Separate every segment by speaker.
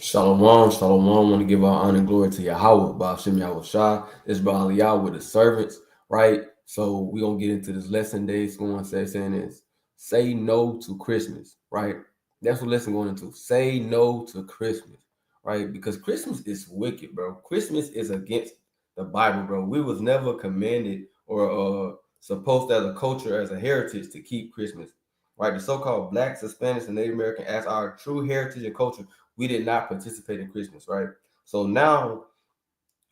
Speaker 1: Shalom, shalom. I want to give our honor and glory to Yahweh, Ba'ashem Yahweh Shah. This Baal Yah with the servants, right? So we're going to get into this lesson day. It's going to saying is say no to Christmas, right? That's what lesson going into. Say no to Christmas, right? Because Christmas is wicked, bro. Christmas is against the Bible, bro. We was never commanded or supposed as a culture, as a heritage to keep Christmas, right? The so-called blacks, Hispanics, and Native American as our true heritage and culture, we did not participate in Christmas, right? So now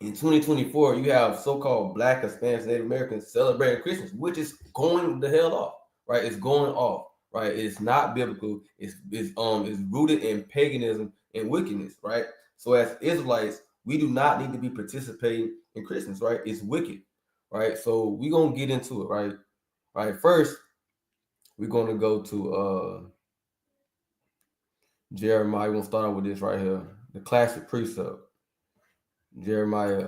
Speaker 1: in 2024, you have so-called Black, Hispanics, Native Americans celebrating Christmas, which is going the hell off, right? It's going off, right? It's not biblical. It's rooted in paganism and wickedness, right? So as Israelites, we do not need to be participating in Christmas, right? It's wicked, right? So we're gonna get into it, right? Right. First, we're gonna go to Jeremiah. We're gonna start out with this right here, the classic precept. Jeremiah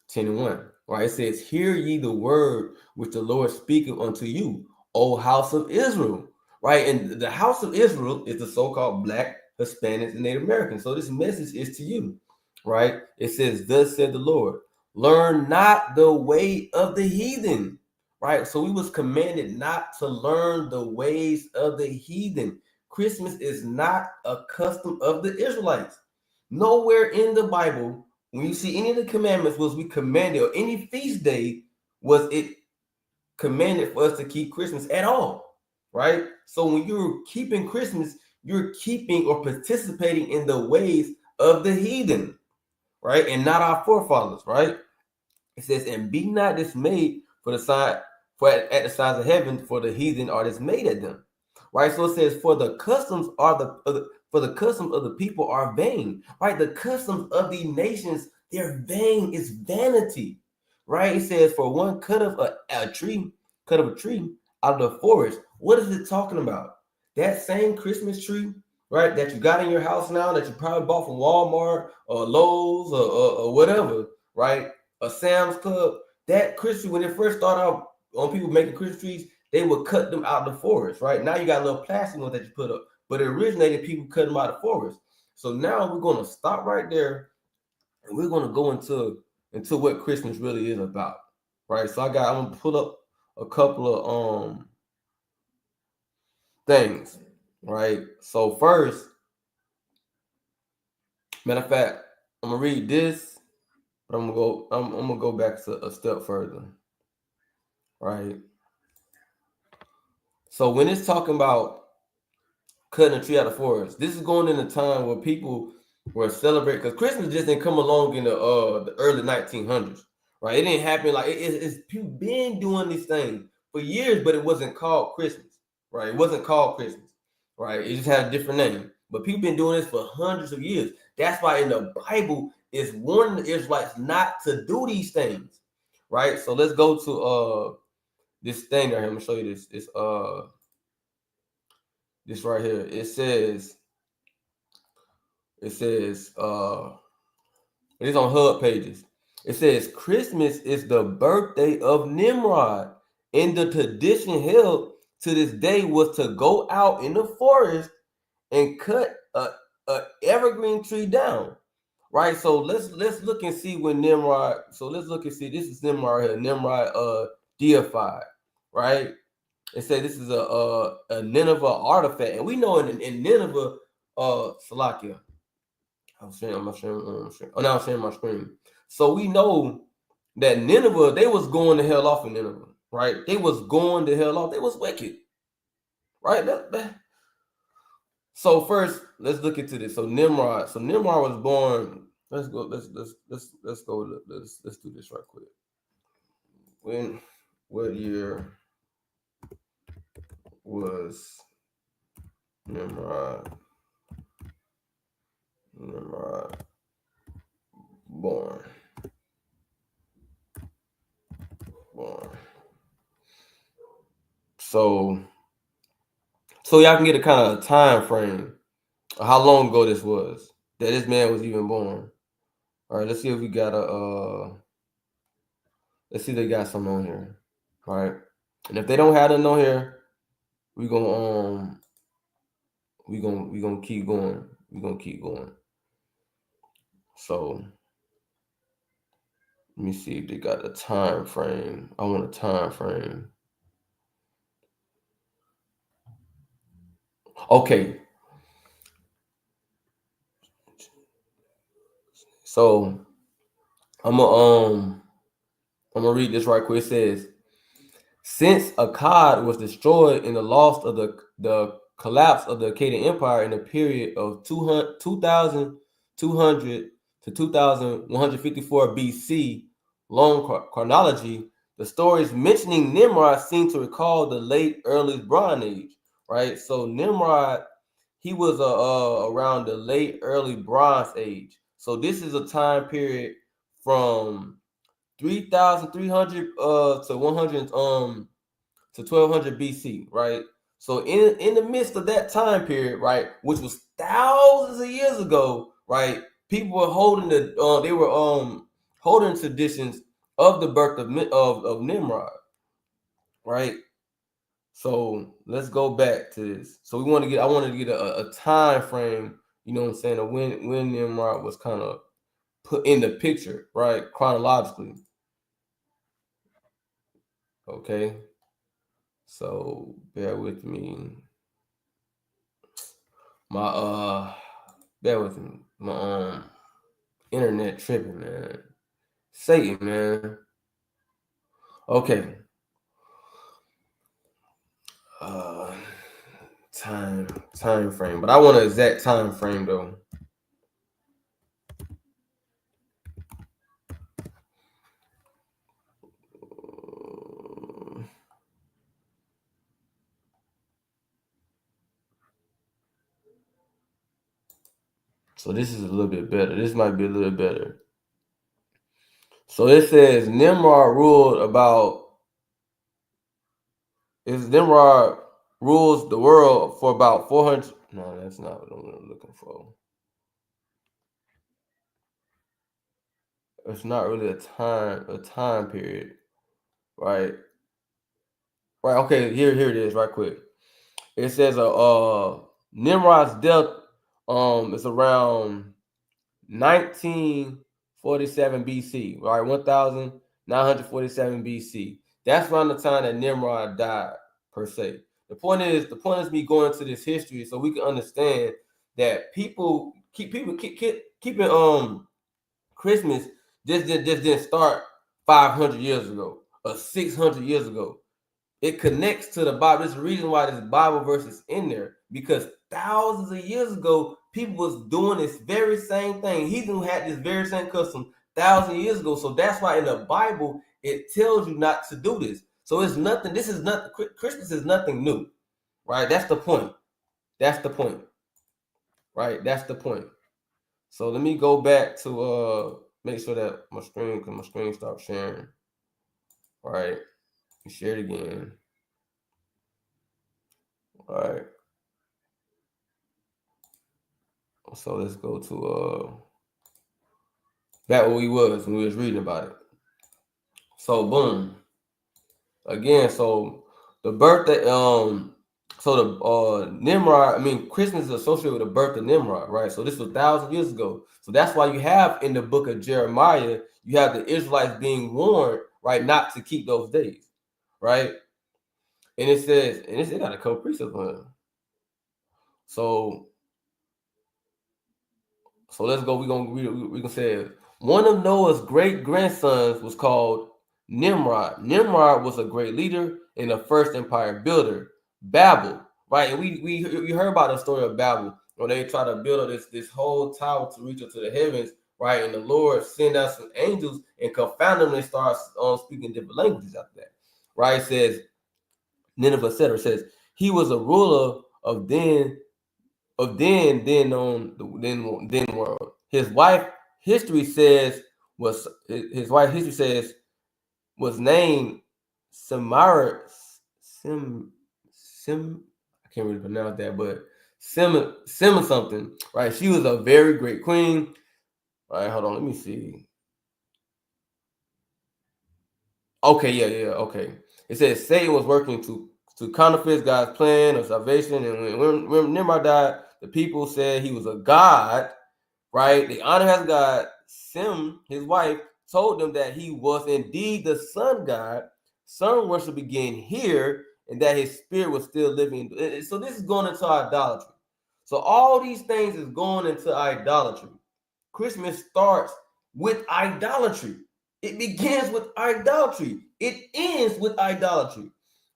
Speaker 1: 10 and 1. Right? It says, hear ye the word which the Lord speaketh unto you, O house of Israel. Right? And the house of Israel is the so-called Black, Hispanics, and Native Americans. So this message is to you. Right? It says, thus said the Lord, learn not the way of the heathen. Right? So we was commanded not to learn the ways of the heathen. Christmas is not a custom of the Israelites. Nowhere in the Bible, when you see any of the commandments, was we commanded, or any feast day, was it commanded for us to keep Christmas at all, right? So when you're keeping Christmas, you're keeping or participating in the ways of the heathen, right? And not our forefathers, right? It says, and be not dismayed for the sign, for at the signs of heaven, for the heathen are dismayed at them. Right. So it says, for the customs are for the customs of the people are vain. Right. The customs of the nations, they're vain, it's vanity. Right. It says, for one cut of a tree out of the forest. What is it talking about? That same Christmas tree, right, that you got in your house now, that you probably bought from Walmart or Lowe's or whatever, right? A Sam's Club. That Christmas, when it first started out on people making Christmas trees, they would cut them out of the forest, right? Now you got a little plastic ones that you put up, but it originated people cutting them out of the forest. So now we're going to stop right there, and we're going to go into what Christmas really is about, right? So I'm going to pull up a couple of things, right? So first, matter of fact, I'm gonna read this, but I'm gonna go back to a step further, right? So when it's talking about cutting a tree out of forest, this is going in a time where people were celebrating, because Christmas just didn't come along in the early 1900s, right? It didn't happen like it's people been doing these things for years, but it wasn't called Christmas, right? It wasn't called Christmas, right? It just had a different name. But people been doing this for hundreds of years. That's why in the Bible it's warning the Israelites not to do these things, right? So let's go to this thing right here. I'm gonna show you this right here. It says it's on Hub Pages. It says Christmas is the birthday of Nimrod, and the tradition held to this day was to go out in the forest and cut a evergreen tree down. Right. So let's look and see when Nimrod. So let's look and see. This is Nimrod here. Nimrod deified. Right. It said this is a Nineveh artifact, and we know in Nineveh, Salakia. I'm sharing my screen. Oh, now I'm sharing my screen. So we know that Nineveh, they was going the hell off in Nineveh, right? They was going the hell off. They was wicked, right? So first, let's look into this. So Nimrod. So Nimrod was born. Let's go. Let's go. Let's do this right quick. What year was Nimrod born? So y'all can get a kind of time frame of how long ago this was that this man was even born. All right, let's see if we got let's see if they got something on here. All right, and if they don't have nothing on here, we gonna keep going. We're gonna keep going. So let me see if they got a time frame. I want a time frame. Okay. So I'm gonna read this right quick. It says, since Akkad was destroyed in the loss of the collapse of the Akkadian Empire in the period of 2200 to 2154 BC, long chronology, the stories mentioning Nimrod seem to recall the late early Bronze Age, right? So Nimrod, he was around the late early Bronze Age. So this is a time period from 3300 to 100 to 1200 BC, right? So in the midst of that time period, right, which was thousands of years ago, right, people were holding they were holding traditions of the birth of Nimrod, right? So let's go back to this. So I wanted to get a time frame, you know what I'm saying, of when Nimrod was kind of put in the picture, right, chronologically. Okay. So bear with me. My bear with me. My internet tripping, man. Satan, man. Okay. Uh time frame. But I want an exact time frame though. So this is a little bit better. This might be a little better. So it says Nimrod ruled Nimrod rules the world for about 400. No, that's not what I'm looking for. It's not really a time period, right? Right. Okay. Here it is. Right quick. It says Nimrod's death is around 1947 BC, right? 1947 BC. That's around the time that Nimrod died, per se. The point is me going to this history so we can understand that people keeping Christmas just didn't start 500 years ago or 600 years ago. It connects to the Bible. There's a reason why this Bible verse is in there, because thousands of years ago, people was doing this very same thing. Heathen had this very same custom thousands of years ago. So that's why in the Bible, it tells you not to do this. So it's nothing. This is nothing. Christmas is nothing new, right? That's the point. That's the point, right? That's the point. So let me go back to make sure that my screen stopped sharing. All right, share it again. All right. So let's go to back where we was when we was reading about it. So boom. Again, so the birthday, so the Nimrod, I mean Christmas is associated with the birth of Nimrod, right? So this was 1,000 years ago. So that's why you have in the book of Jeremiah, you have the Israelites being warned, right, not to keep those days, right? And it says, and it got a couple precepts on it. So let's go. We gonna say one of Noah's great grandsons was called Nimrod. Nimrod was a great leader and the first empire builder. Babel, right? And we heard about the story of Babel when they try to build up this whole tower to reach up to the heavens, right? And the Lord sent out some angels and confound them and start speaking different languages after that, right? It says Nineveh, etc. Says he was a ruler of then on the then world. His wife history says was named Samara Sim I can't really pronounce that, but Sim something, right? She was a very great queen. All right, hold on, let me see. Okay, yeah, okay. It says Satan was working to counterfeit God's plan of salvation, and when Nimrod died, the people said he was a god, right? They honor as God. Sem, his wife, told them that he was indeed the sun God. Sun worship began here, and that his spirit was still living. So this is going into idolatry. So all these things is going into idolatry. Christmas starts with idolatry. It begins with idolatry. It ends with idolatry,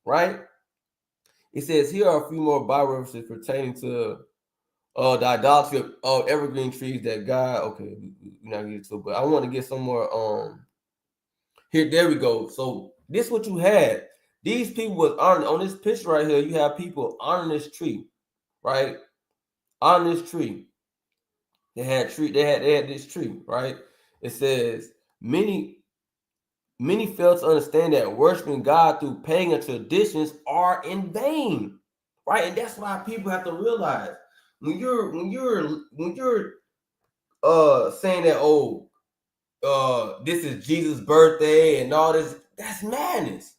Speaker 1: right? It says here are a few more Bible references pertaining to the idolatry of evergreen trees that God. Okay, we're not getting to it, but I want to get some more. Here, there we go. So this is what you had. These people was honoring on this picture right here. You have people honoring this tree, right? On this tree, they had this tree, right? It says many fail to understand that worshiping God through pagan traditions are in vain, right? And that's why people have to realize when you're saying that, oh, this is Jesus' birthday and all this, that's madness.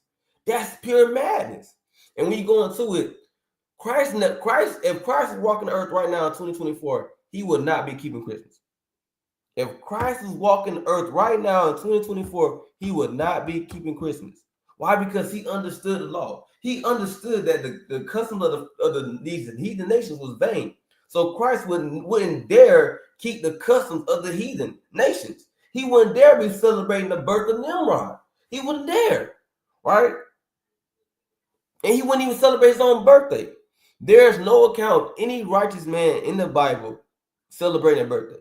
Speaker 1: That's pure madness. And when you go into it, if Christ is walking the earth right now in 2024, he would not be keeping Christmas. If Christ is walking the earth right now in 2024, he would not be keeping Christmas. Why? Because he understood the law. He understood that the custom of these heathen nations was vain. So Christ wouldn't dare keep the customs of the heathen nations. He wouldn't dare be celebrating the birth of Nimrod. He wouldn't dare, right? And he wouldn't even celebrate his own birthday. There's no account of any righteous man in the Bible celebrating a birthday.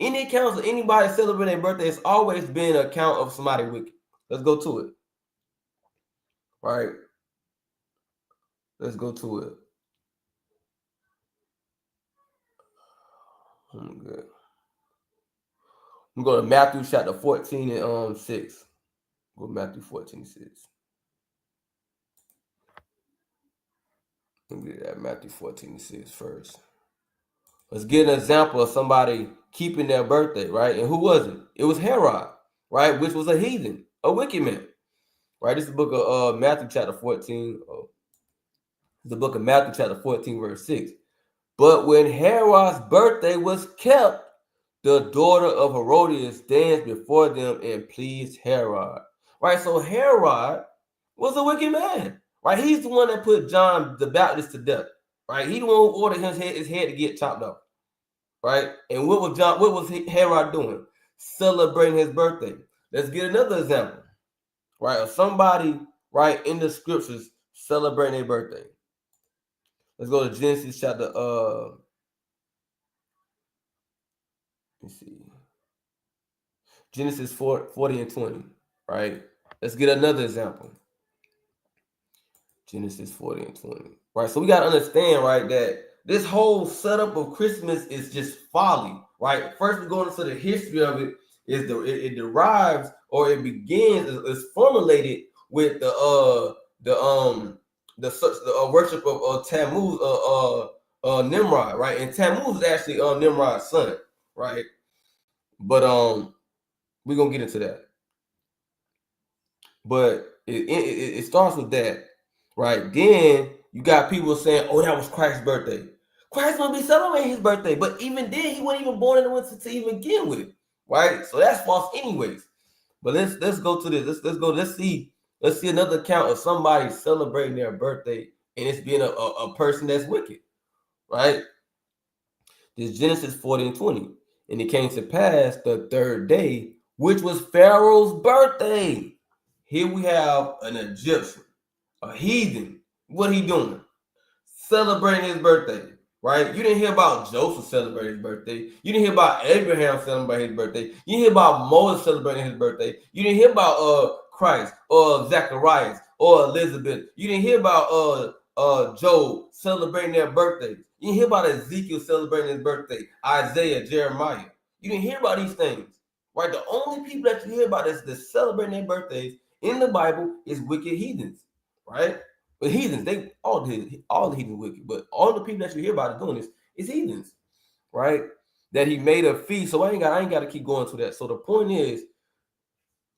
Speaker 1: Any accounts of anybody celebrating their birthday has always been an account of somebody wicked. Let's go to it. All right. Let's go to it. Good. I'm going to Matthew chapter 14 and 6. Go to Matthew 14 and 6. Let me get that Matthew 14 and 6 first. Let's get an example of somebody keeping their birthday, right? And who was it? It was Herod, right? Which was a heathen, a wicked man, right? This is the book of Matthew chapter 14. The book of Matthew chapter 14, verse 6. But when Herod's birthday was kept, the daughter of Herodias danced before them and pleased Herod. Right? So Herod was a wicked man. Right? He's the one that put John the Baptist to death. Right? He the one who ordered his head to get chopped off. Right? And what was Herod doing? Celebrating his birthday. Let's get another example. Right? Of somebody, right, in the scriptures celebrating their birthday. Let's go to Genesis chapter let's see. Genesis 40 and 20, right? Let's get another example. Genesis 40 and 20, right? So we got to understand, right, that this whole setup of Christmas is just folly, right? First, we're going into the history of it. It derives or it begins is formulated with the worship of Tammuz, Nimrod, right? And Tammuz is actually Nimrod's son, right? But we're gonna get into that. But it starts with that, right? Then you got people saying, "Oh, that was Christ's birthday." Christ will be celebrating his birthday, but even then, he wasn't even born in the winter to even begin with, right? So that's false, anyways. But let's go to this. Let's see another account of somebody celebrating their birthday and it's being a person that's wicked, right? This Genesis 40 and 20. And it came to pass the third day, which was Pharaoh's birthday. Here we have an Egyptian, a heathen. What he doing? Celebrating his birthday, right? You didn't hear about Joseph celebrating his birthday. You didn't hear about Abraham celebrating his birthday. You didn't hear about Moses celebrating his birthday. You didn't hear about Christ or Zacharias or Elizabeth. You didn't hear about Job celebrating their birthdays. You didn't hear about Ezekiel celebrating his birthday, Isaiah, Jeremiah. You didn't hear about these things, right? The only people that you hear about that's celebrating their birthdays in the Bible is wicked heathens, right? But heathens, all the heathens wicked, but all the people that you hear about doing this is heathens, right? That he made a feast. So I ain't got to keep going to that. So the point is,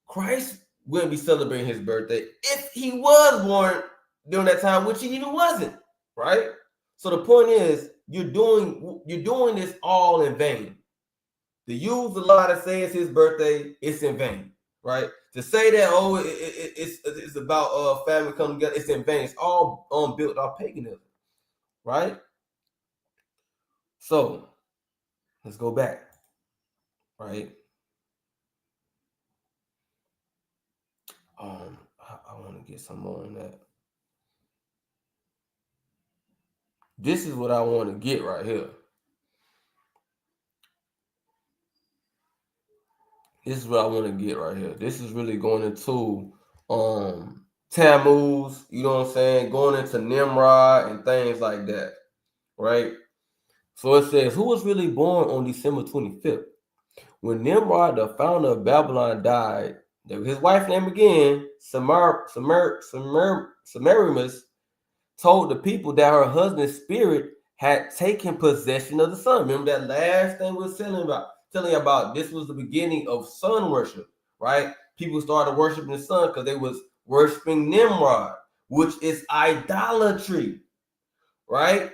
Speaker 1: Christ wouldn't be celebrating his birthday if he was born during that time, which he even wasn't, right? So the point is, you're doing this all in vain, To use the lie to say it's his birthday, it's in vain, right? To say that it's about family coming together, it's in vain. It's all built off paganism, right? So let's go back, right? I want to get some more on that. This is what I want to get right here. This is what I want to get right here. This is really going into Tammuz, you know what I'm saying? Going into Nimrod and things like that, right? So it says, who was really born on December 25th? When Nimrod, the founder of Babylon, died, his wife name again, Semiramis, told the people that her husband's spirit had taken possession of the sun. Remember that last thing we were telling you about? This was the beginning of sun worship, right? People started worshiping the sun because they was worshiping Nimrod, which is idolatry, right?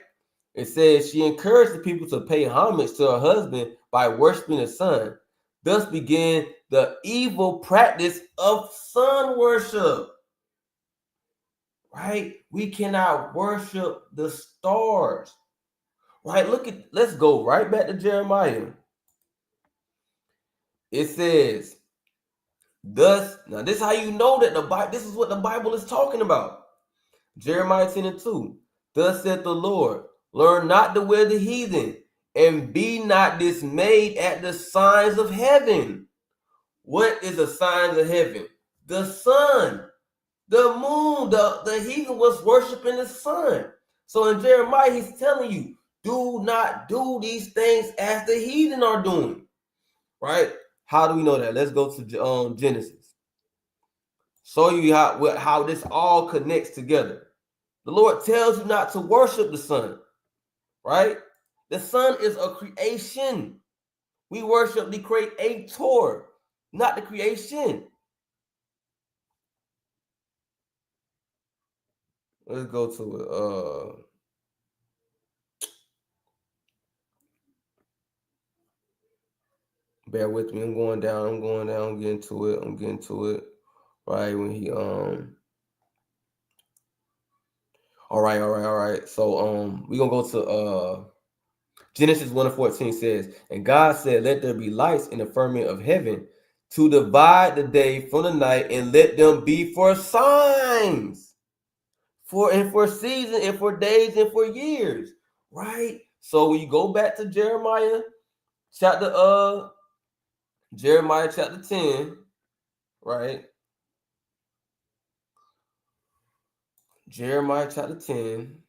Speaker 1: It says she encouraged the people to pay homage to her husband by worshiping the sun. Thus began the evil practice of sun worship. Right? We cannot worship the stars. Right? Let's go right back to Jeremiah. It says, thus, now this is how you know that the Bible, this is what the Bible is talking about. Jeremiah 10:2. Thus saith the Lord, learn not the way of the heathen, and be not dismayed at the signs of heaven. What is the signs of heaven? The sun, the moon, the heathen was worshiping the sun. So in Jeremiah, he's telling you, do not do these things as the heathen are doing. Right? How do we know that? Let's go to Genesis. Show you how this all connects together. The Lord tells you not to worship the sun. Right? The sun is a creation. We worship the creator, not the creation. Let's go to it. Bear with me. I'm going down. I'm getting to it. Right when he All right. So we're gonna go to Genesis 1:14 says, and God said, let there be lights in the firmament of heaven to divide the day from the night, and let them be for signs, for seasons, and for days, and for years. Right? So when you go back to Jeremiah chapter 10, right? Jeremiah chapter 10,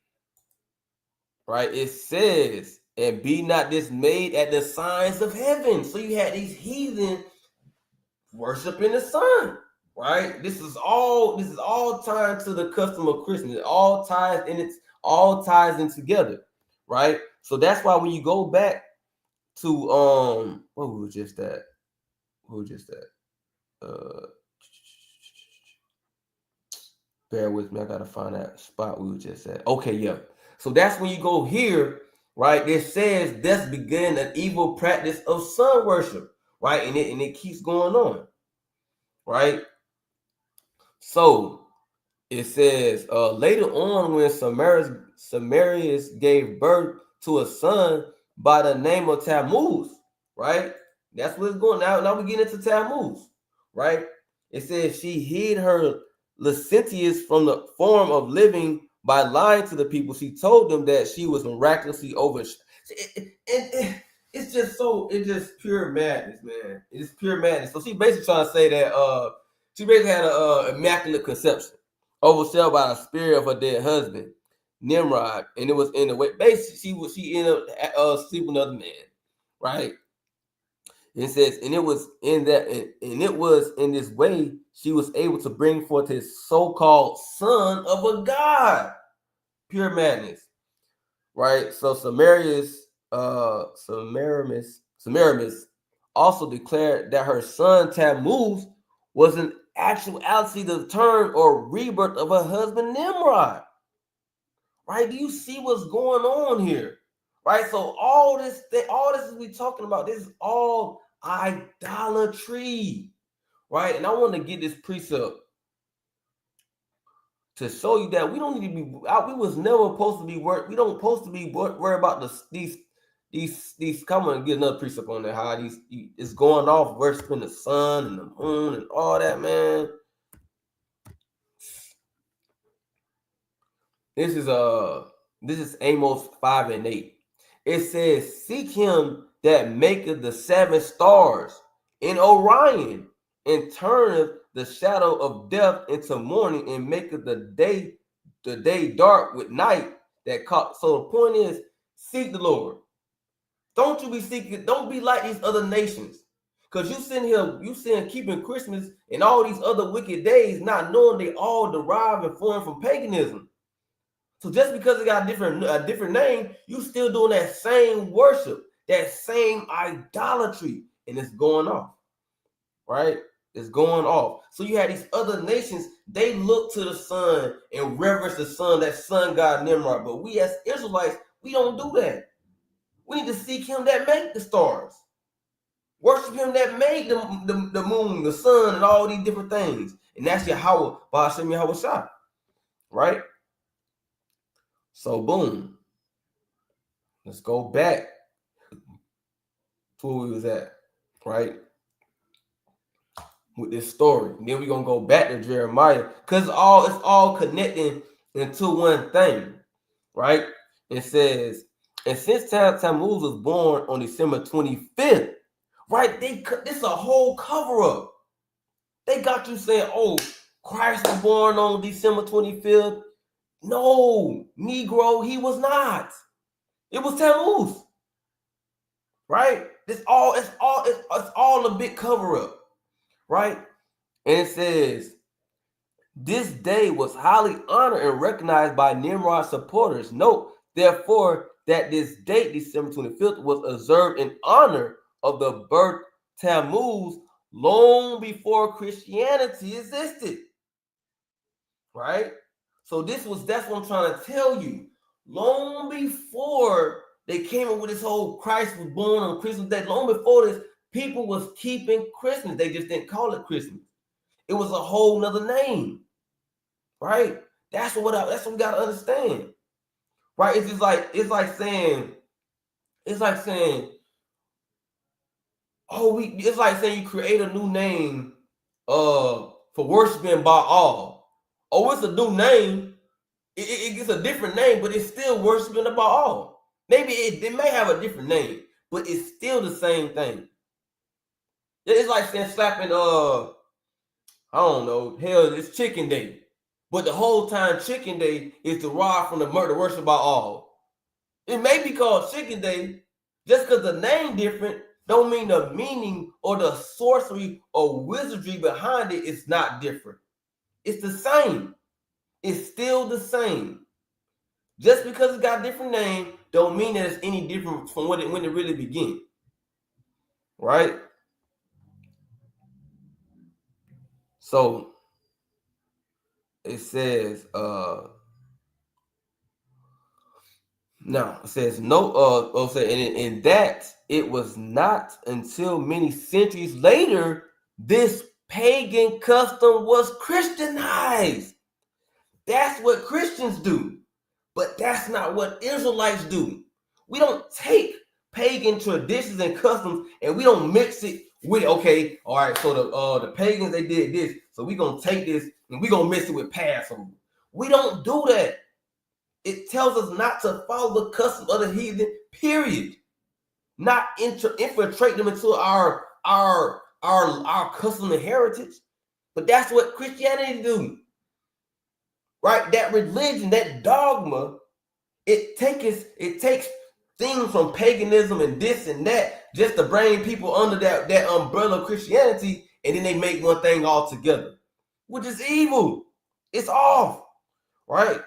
Speaker 1: right? It says, and be not dismayed at the signs of heaven. So you had these heathen worshiping the sun, right? This is all tied to the custom of Christmas. It all ties in together, right? So that's why when you go back to what was just that? Bear with me, I gotta find that spot we were just at. Okay, yeah. So that's when you go here, right? It says that's beginning an evil practice of sun worship, right? And it keeps going on, right? So it says later on when Samarius gave birth to a son by the name of Tammuz, right? That's what's going on. Now we get into Tammuz, right? It says she hid her licentious from the form of living by lying to the people. She told them that she was miraculously over. It's just pure madness, man. It's pure madness. So she basically trying to say that she basically had a immaculate conception, overshadowed by the spirit of her dead husband, Nimrod, and it was in the way. Basically, she ended up sleeping with another man, right? It says, and it was in this way she was able to bring forth his so-called son of a god. Pure madness, right? So Semiramis also declared that her son Tammuz was in actuality the turn or rebirth of her husband Nimrod. Right? Do you see what's going on here? right? So all this is we talking about. This is all idolatry, right? And I want to get this precept to show you that we don't need to be. We was never supposed to be work. We don't supposed to be worried about these. Come on, get another precept on there. How it's going off worshiping the sun and the moon and all that, man. This is Amos 5:8. It says, "Seek him that maketh the 7 stars in Orion, and turneth the shadow of death into morning, and maketh the day dark with night." So the point is, seek the Lord. Don't you be seeking, don't be like these other nations. Because you sitting keeping Christmas and all these other wicked days, not knowing they all derive and form from paganism. So just because it got a different name, you still doing that same worship, that same idolatry, and it's going off, right? It's going off. So you had these other nations, they look to the sun and reverence the sun, that sun god Nimrod. But we as Israelites, we don't do that. We need to seek him that made the stars. Worship him that made the moon, the sun, and all these different things. And that's Yahweh, Ba'ashem Yahweh Shah, right? So boom, let's go back to where we was at, right? With this story. And then we're gonna go back to Jeremiah, because it's all connecting into one thing, right? It says, and since Tammuz was born on December 25th, right? This is a whole cover-up. They got you saying, oh, Christ was born on December 25th. No, Negro, he was not. It was Tammuz, right? It's all a big cover-up, right? And it says, this day was highly honored and recognized by Nimrod's supporters. Note, therefore, that this date, December 25th, was observed in honor of the birth Tammuz long before Christianity existed, right? So that's what I'm trying to tell you. Long before they came up with this whole Christ was born on Christmas Day, long before this, people was keeping Christmas. They just didn't call it Christmas. It was a whole nother name, right? That's what we gotta understand, right? It's like saying, it's like saying you create a new name for worshiping Baal. Oh, it's a new name. It gets a different name, but it's still worshiping the Baal. Maybe it may have a different name, but it's still the same thing. It's like saying slapping I don't know, hell, it's Chicken Day. But the whole time Chicken Day is derived from the worship Baal. It may be called Chicken Day, just because the name different don't mean the meaning or the sorcery or wizardry behind it is not different. It's the same. It's still the same. Just because it got a different name don't mean that it's any different from when it really began. Right? So it says now it says no and that it was not until many centuries later this pagan custom was Christianized. That's what Christians do, but that's not what Israelites do. We don't take pagan traditions and customs and we don't mix it with, okay, all right, so the pagans, they did this, so we're gonna take this and we're gonna mix it with Passover. We don't do that. It tells us not to follow the customs of the heathen, period. Not infiltrate them into our custom and heritage. But that's what Christianity do. Right? That religion, that dogma, it takes things from paganism and this and that just to bring people under that umbrella of Christianity, and then they make one thing all together, which is evil. It's off, right?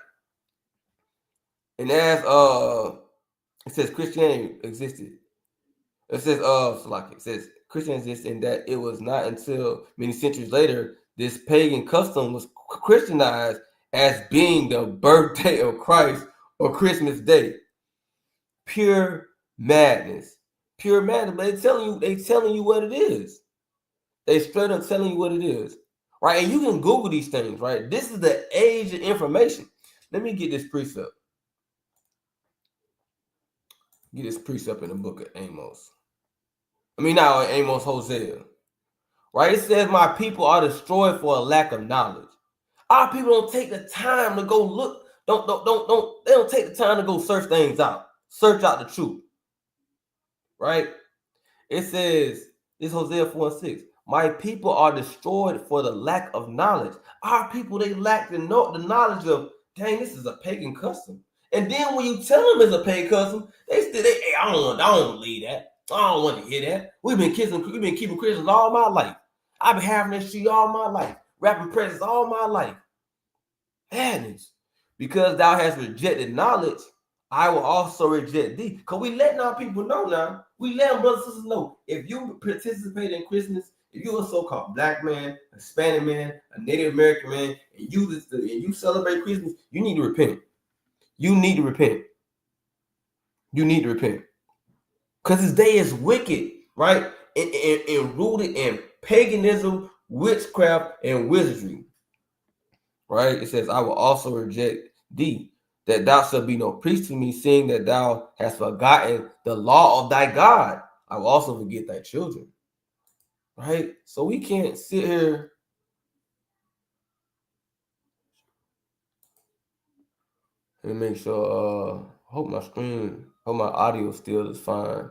Speaker 1: And as it says Christianity existed. It says Christianity existed, and that it was not until many centuries later this pagan custom was Christianized as being the birthday of Christ or Christmas Day. Pure madness. Pure madness. But they telling you what it is. They straight up telling you what it is. Right? And you can Google these things, right? This is the age of information. Let me get this precept. Get this precept in the book of Amos. Not Amos, Hosea. Right? It says, my people are destroyed for a lack of knowledge. Our people don't take the time to go look. They don't take the time to go search things out. Search out the truth. Right? It says, this Hosea 4:6. My people are destroyed for the lack of knowledge. Our people, they lack the knowledge of, dang, this is a pagan custom. And then when you tell them it's a pagan custom, hey, I don't believe that. I don't want to hear that. We've been keeping Christians all my life. I've been having that shit all my life, rapping presents all my life. Madness. Because thou hast rejected knowledge, I will also reject thee. Because we letting our people know now. We let them brothers and sisters know. If you participate in Christmas, if you're a so-called black man, a Hispanic man, a Native American man, and you celebrate Christmas, you need to repent. You need to repent. You need to repent. Because this day is wicked, right? And rooted in paganism, witchcraft, and wizardry. Right? It says, I will also reject thee, that thou shalt be no priest to me, seeing that thou hast forgotten the law of thy God. I will also forget thy children. Right? So we can't sit here. And make sure, hope my audio still is fine.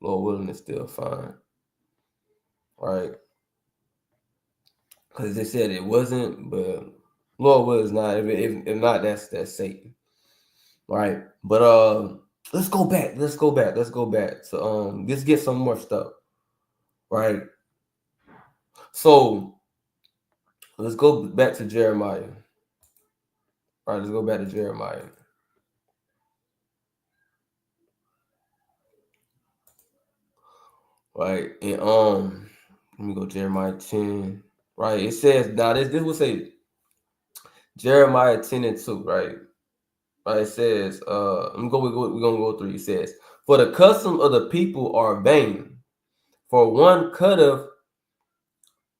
Speaker 1: Lord willing, is still fine. Right? Because they said it wasn't, but Lord willing is not. If not, that's Satan. Right? But let's go back. So let's get some more stuff. Right? So let's go back to Jeremiah. All right, let's go back to Jeremiah. Right, and let me go Jeremiah 10. Right, it says now this will say Jeremiah 10:2. Right, it says we're gonna go through. It says, for the custom of the people are vain, for one cutteth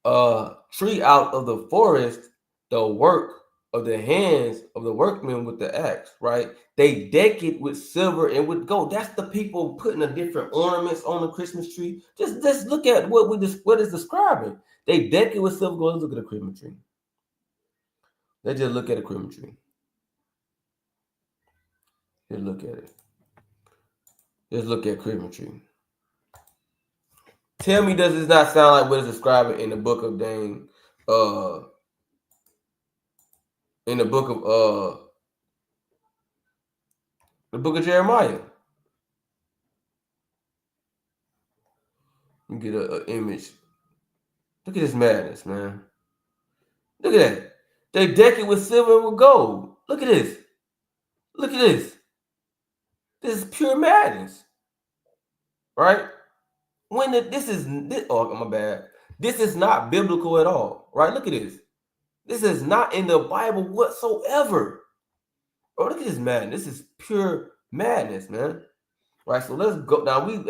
Speaker 1: a tree out of the forest, the work of the hands of the workmen with the axe, right? They deck it with silver and with gold. That's the people putting the different ornaments on the Christmas tree. Just look at what is describing. They deck it with silver gold. Let's look at the Christmas tree. Let's just look at a Christmas tree. Just look at it. Just look at Christmas tree. Tell me, does this not sound like what is describing in the book of in the book of Jeremiah? You get an image. Look at this madness, man. Look at that. They deck it with silver and with gold. Look at this. Look at this. This is pure madness. Right? Oh, my bad. This is not biblical at all. Right? Look at this. This is not in the Bible whatsoever. Oh, look at this madness. This is pure madness, man. Right? So let's go. Now it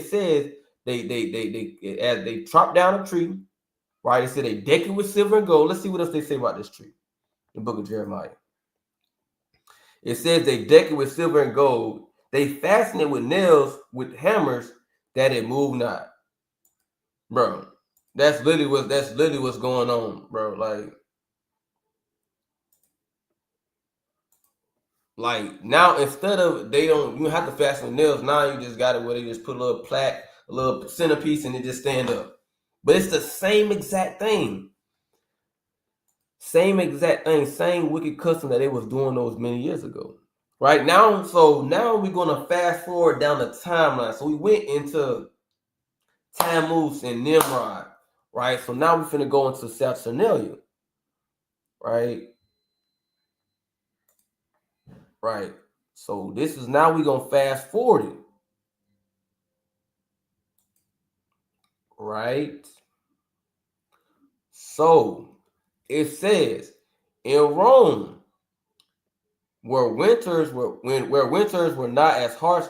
Speaker 1: says they chop down a tree. Right? It said they deck it with silver and gold. Let's see what else they say about this tree. The book of Jeremiah. It says they deck it with silver and gold. They fasten it with nails, with hammers, that it move not. Bro, that's literally what's going on, bro. Like now, instead of you have to fasten nails. Now you just got it where they just put a little plaque, a little centerpiece, and it just stand up. But it's the same exact thing. Same wicked custom that they was doing those many years ago. Right now, now we're gonna fast forward down the timeline. So we went into Tammuz and Nimrod, right? So now we're finna go into Saturnalia, right? Right. So this is now we're gonna fast forward it, right? So it says in Rome, where winters were not as harsh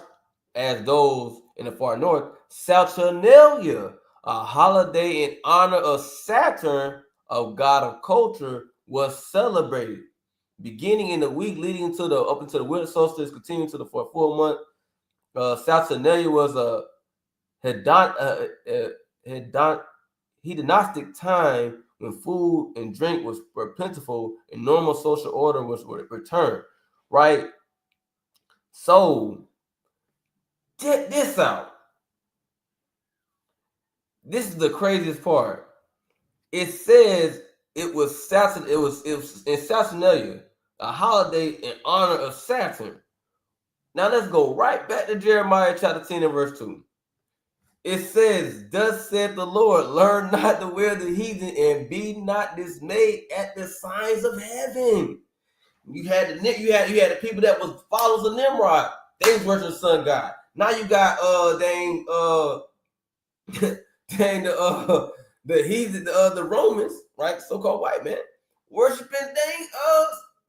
Speaker 1: as those in the far north. Saturnalia, a holiday in honor of Saturn, a god of culture, was celebrated. Beginning in the week leading to the up until the winter solstice, continuing to the for a full month. Saturnalia was a hedonistic time when food and drink were plentiful and normal social order was returned. Right? So check this out. This is the craziest part. It says it was Saturn. It was in Saturnalia, a holiday in honor of Saturn. Now let's go right back to Jeremiah chapter 10 and verse 2. It says, "Thus saith the Lord, learn not the way of the heathen, and be not dismayed at the signs of heaven." You had the people that was followers of Nimrod. They was worshiping the sun god. Now you got dang the heathen, the Romans, right? So-called white man, worshiping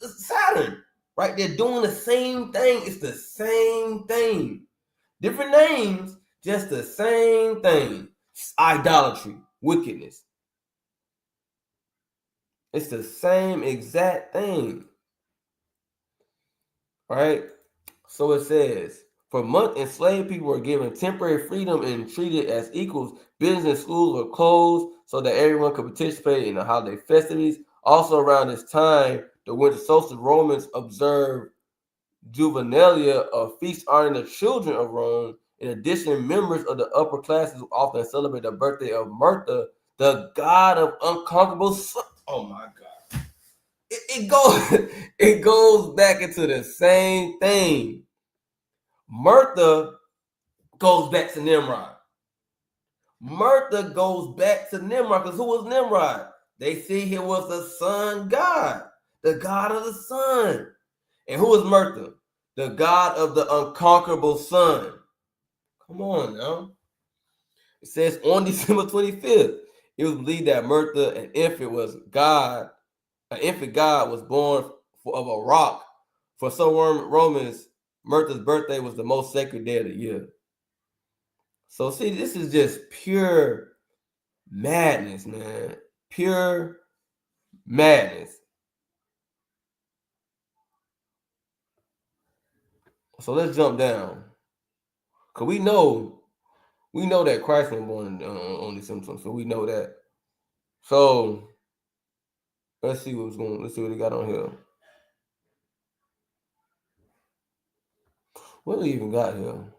Speaker 1: Saturn, right? They're doing the same thing. It's the same thing. Different names, just the same thing. Idolatry, wickedness. It's the same exact thing. Right? So it says, for months, enslaved people were given temporary freedom and treated as equals. Business and schools were closed so that everyone could participate in the holiday festivities. Also around this time, the winter solstice, Romans observed Juvenalia, a feast honoring the children of Rome. In addition, members of the upper classes often celebrate the birthday of Myrta, the god of unconquerable sun. Oh my God. It goes back into the same thing. Myrta goes back to Nimrod. Myrta goes back to Nimrod, because who was Nimrod? They see he was the sun god, the god of the sun. And who is Myrta? The god of the unconquerable sun. Come on now. It says on December 25th, it was believed that Myrta, an infant god, was born of a rock. For some Romans, Myrta's birthday was the most sacred day of the year. So see, this is just pure madness, man. Pure madness. So let's jump down. Cause we know that Christ was born on December 25th. So we know that. So let's see what we got on here. What do we even got here?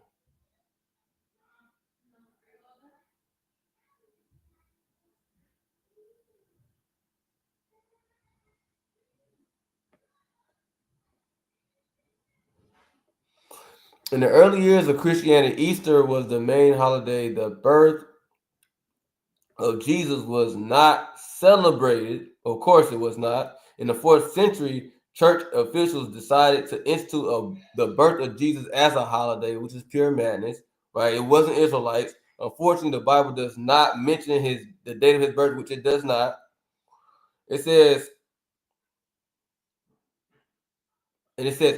Speaker 1: In the early years of Christianity, Easter was the main holiday. The birth of Jesus was not celebrated. Of course, it was not. In the 4th century, church officials decided to institute the birth of Jesus as a holiday, which is pure madness, right? It wasn't Israelites. Unfortunately, the Bible does not mention the date of his birth, which it does not. It says,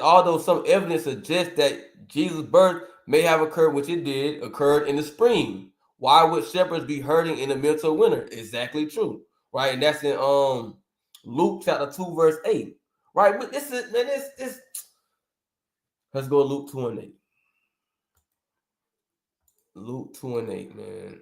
Speaker 1: although some evidence suggests that Jesus' birth may have occurred, which it did, occurred in the spring. Why would shepherds be herding in the middle of winter? Exactly true, right? And that's in Luke chapter 2, verse 8. Right? But this is, man, this. Let's go Luke 2 and 8. Luke 2 and 8, man.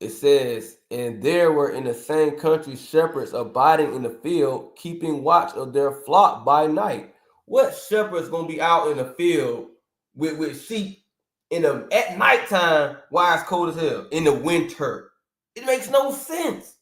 Speaker 1: It says, and there were in the same country shepherds abiding in the field, keeping watch of their flock by night. What shepherd's gonna be out in the field with sheep at nighttime while it's cold as hell in the winter? It makes no sense,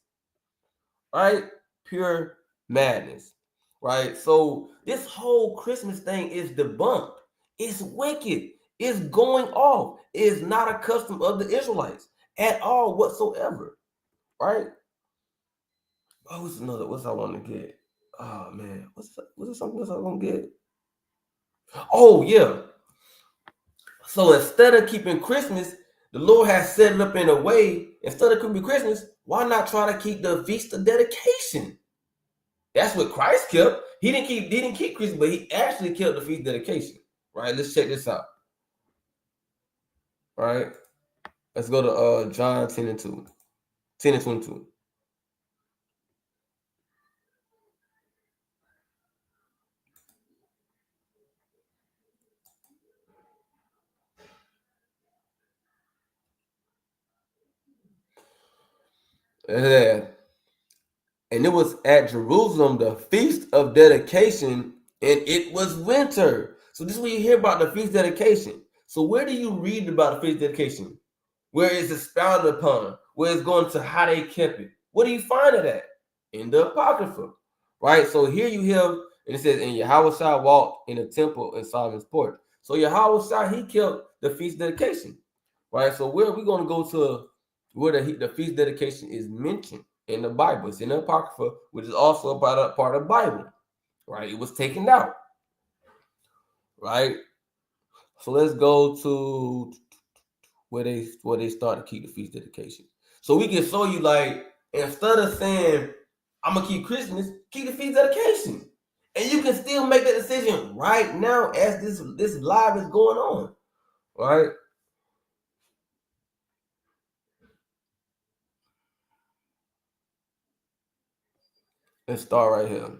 Speaker 1: right? Pure madness, right? So this whole Christmas thing is debunked. It's wicked. It's going off. It is not a custom of the Israelites at all whatsoever, right? Oh, what's I want to get? Oh man, was it something else I want to get? Oh yeah. So instead of keeping Christmas, the Lord has set it up in a way, instead of keeping Christmas, why not try to keep the Feast of Dedication? That's what Christ kept. He didn't keep Christmas, but he actually kept the Feast of Dedication. Right? Let's check this out. All right. Let's go to John 10 and 2. 10 and 22. Yeah. And it was at Jerusalem, the Feast of Dedication, and it was winter. So this is where you hear about the Feast Dedication. So where do you read about the Feast Dedication? Where it's expounded upon, where it's going to how they kept it. Where do you find it at? In the Apocrypha, right? So here you have, and it says, and Yahweh walked in the temple in Solomon's porch. So Yahweh, he kept the Feast Dedication, right? So where are we going to go to where the Feast Dedication is mentioned in the Bible? It's in the Apocrypha, which is also part of the Bible, right? It was taken out, right? So let's go to where they start to keep the feast dedication. So we can show you, like, instead of saying I'm gonna keep Christmas, keep the feast dedication. And you can still make that decision right now as this live is going on. Right? Let's start right here.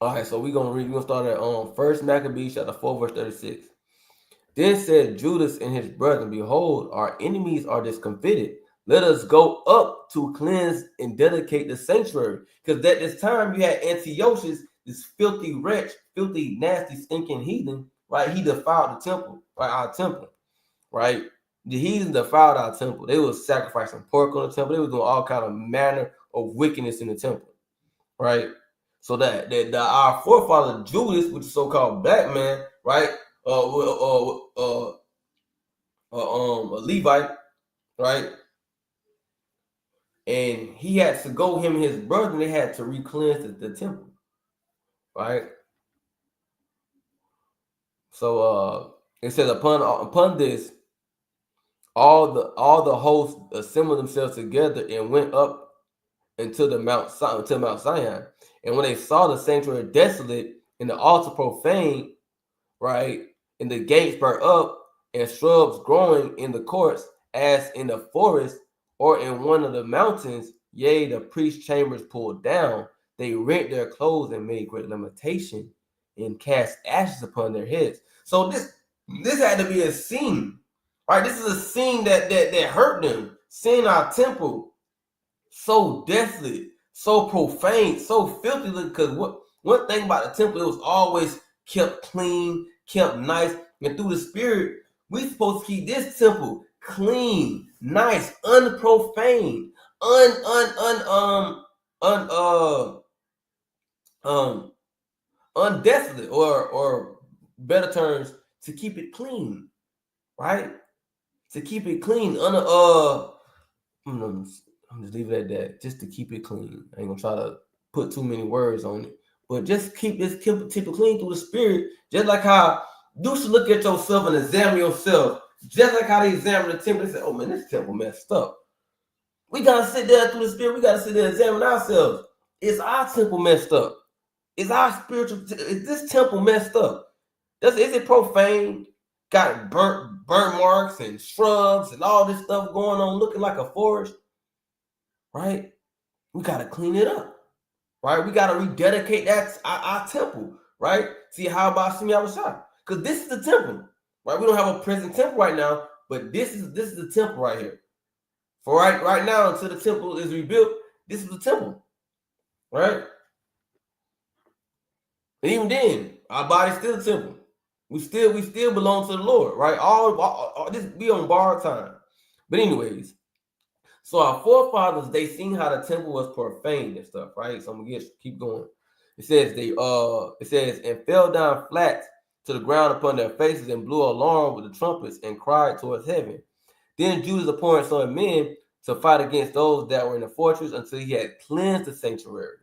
Speaker 1: All right, so we're gonna start at First Maccabees chapter 4, verse 36. Then said Judas and his brethren, behold, our enemies are discomfited. Let us go up to cleanse and dedicate the sanctuary. Because at this time you had Antiochus, this filthy wretch, filthy, nasty, stinking heathen, right? He defiled the temple, right? Our temple, right? The heathen defiled our temple. They was sacrificing pork on the temple. They was doing all kind of manner of wickedness in the temple, right? So that our forefather Judas, which is so-called black man, right? A Levite, right? And he had to go, him and his brother, they had to re-cleanse the temple, right? So it says upon this, all the hosts assembled themselves together and went up into Mount Zion. And when they saw the sanctuary desolate and the altar profaned, right, and the gates burnt up and shrubs growing in the courts as in the forest or in one of the mountains, yea, the priest's chambers pulled down, they rent their clothes and made great lamentation and cast ashes upon their heads. So this had to be a scene, right? This is a scene that hurt them, seeing our temple so desolate, so profane, so filthy. Because one thing about the temple, it was always kept clean, kept nice, and through the Spirit, we supposed to keep this temple clean, nice, unprofane, undesolate, or better terms, to keep it clean, right? To keep it clean, I'm just leave it at that, just to keep it clean. I ain't gonna try to put too many words on it, but just keep it clean through the Spirit. Just like how you should look at yourself and examine yourself. Just like how they examine the temple, they say, "Oh man, this temple messed up." We gotta sit there through the Spirit. We gotta sit there and examine ourselves. Is our temple messed up? Is our spiritual? Is this temple messed up? Is it profane? Got burnt marks and shrubs and all this stuff going on, looking like a forest, right? We got to clean it up, right? We got to rededicate our temple, right? See, how about Simi Awashai? Because this is the temple, right? We don't have a present temple right now, but this is the temple right here. For right now, until the temple is rebuilt, this is the temple, right? And even then, our body's still the temple. We still belong to the Lord, right? All this, we on borrowed time. But anyways, so our forefathers, they seen how the temple was profaned and stuff, right? So I'm gonna keep going. It says and fell down flat to the ground upon their faces and blew alarm with the trumpets and cried towards heaven. Then Judas appointed some men to fight against those that were in the fortress until he had cleansed the sanctuary,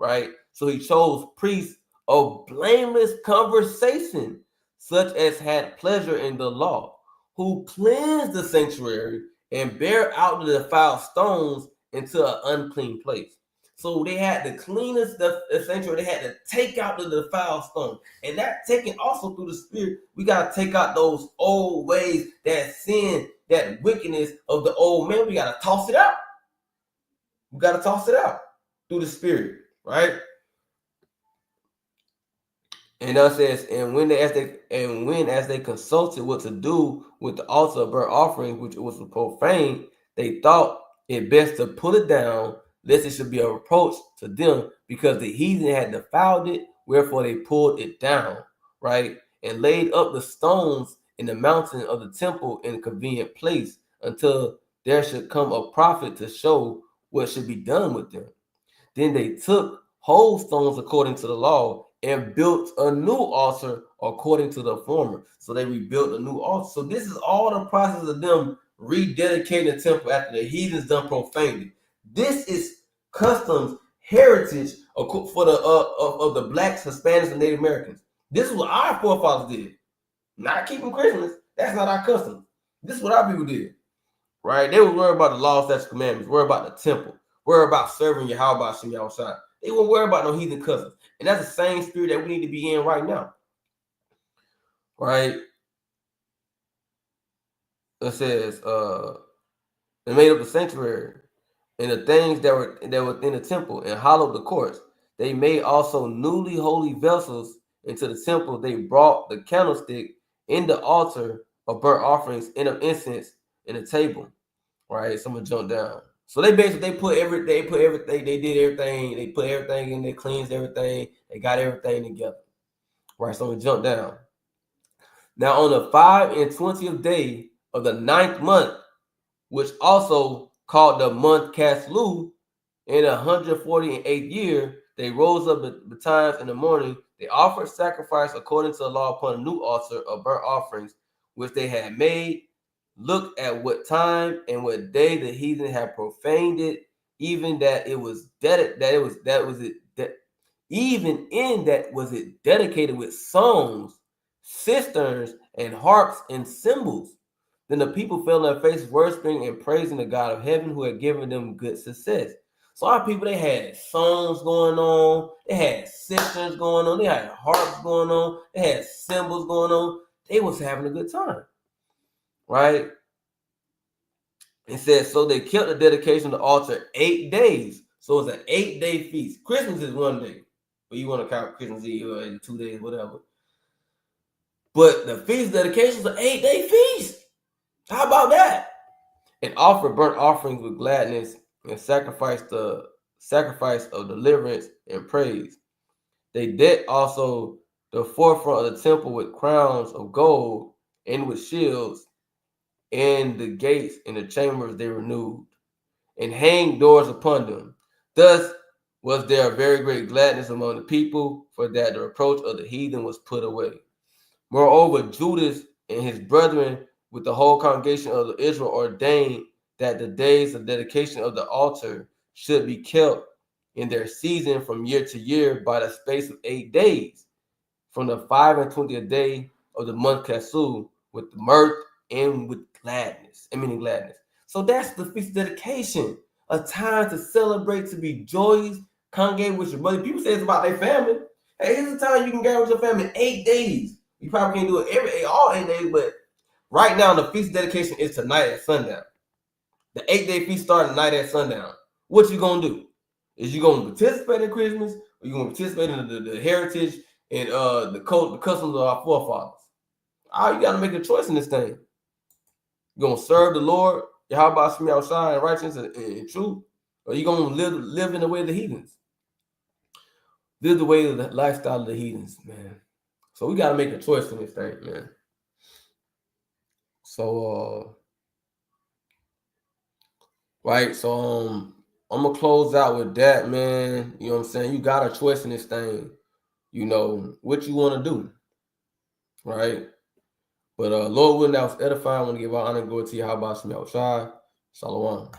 Speaker 1: right? So he chose priests of blameless conversation, such as had pleasure in the law, who cleansed the sanctuary and bear out the defiled stones into an unclean place. So they had to clean the sanctuary. They had to take out the defiled stone, and that taking also through the Spirit. We gotta take out those old ways, that sin, that wickedness of the old man. We gotta toss it out. We gotta toss it out through the Spirit, right? And it says, and when as they consulted what to do with the altar of burnt offering, which was profane, they thought it best to pull it down, lest it should be a reproach to them, because the heathen had defiled it. Wherefore they pulled it down, right, and laid up the stones in the mountain of the temple in a convenient place, until there should come a prophet to show what should be done with them. Then they took whole stones according to the law and built a new altar according to the former. So they rebuilt a new altar. So this is all the process of them rededicating the temple after the heathens done profaned it. This is customs, heritage for the of the blacks, Hispanics, and Native Americans. This is what our forefathers did. Not keeping Christmas. That's not our custom. This is what our people did. Right? They were worried about the law, statutes, commandments, worried about the temple, worried about serving Yahweh Shem outside. They weren't worried about no heathen cousins. And that's the same spirit that we need to be in right now. Right? It says, they made up the sanctuary and the things that were within the temple, and hollowed the courts. They made also newly holy vessels into the temple. They brought the candlestick in the altar of burnt offerings and of incense in the table. Right, so I'm gonna jump down. So they basically they put everything, they did everything, they put everything in, they cleansed everything, they got everything together. Right, so I'm gonna jump down. Now on the 25th day of the 9th month, which also called the month Caslu, in 148th year, they rose up betimes in the morning. They offered sacrifice according to the law upon a new altar of burnt offerings, which they had made. Look at what time and what day the heathen had profaned it, even that it was even in that was it dedicated with songs, cisterns, and harps and cymbals. Then the people fell on their faces, worshiping and praising the God of heaven, who had given them good success. So our people, they had songs going on, they had cisterns going on, they had harps going on, they had cymbals going on. They was having a good time, right? It says, so they kept the dedication of the altar 8 days. So it's an 8-day feast. Christmas is 1 day, but you want to count Christmas Eve in 2 days, whatever. But the feast dedication is an 8-day feast. How about that? And offer burnt offerings with gladness, and sacrifice of deliverance and praise. They decked also the forefront of the temple with crowns of gold and with shields, and the gates and the chambers they renewed, and hanged doors upon them. Thus was there a very great gladness among the people, for that the reproach of the heathen was put away. Moreover, Judas and his brethren with the whole congregation of Israel ordained that the days of dedication of the altar should be kept in their season from year to year by the space of 8 days, from the 25th day of the month Casul, with mirth and with gladness. Gladness. So that's the feast of dedication, a time to celebrate, to be joyous, congregate with your brother. People say it's about their family. Hey, here's a time you can gather with your family in 8 days. You probably can't do it all 8 days, but right now the feast of dedication is tonight at sundown. The 8-day feast starts tonight at sundown. What you gonna do? Is you gonna participate in Christmas, or you gonna participate in the heritage and the customs of our forefathers? You gotta make a choice in this thing. You gonna serve the Lord, Yahweh Shem outside in righteousness and truth, or you gonna live in the way of the heathens? Live the way of the lifestyle of the heathens, man. So we gotta make a choice in this thing, man. So right, so I'm gonna close out with that, man. You know what I'm saying? You got a choice in this thing. You know what you want to do, right? But Lord willing, that was edifying. I want to give our honor and glory to Yahweh Shem Shalom.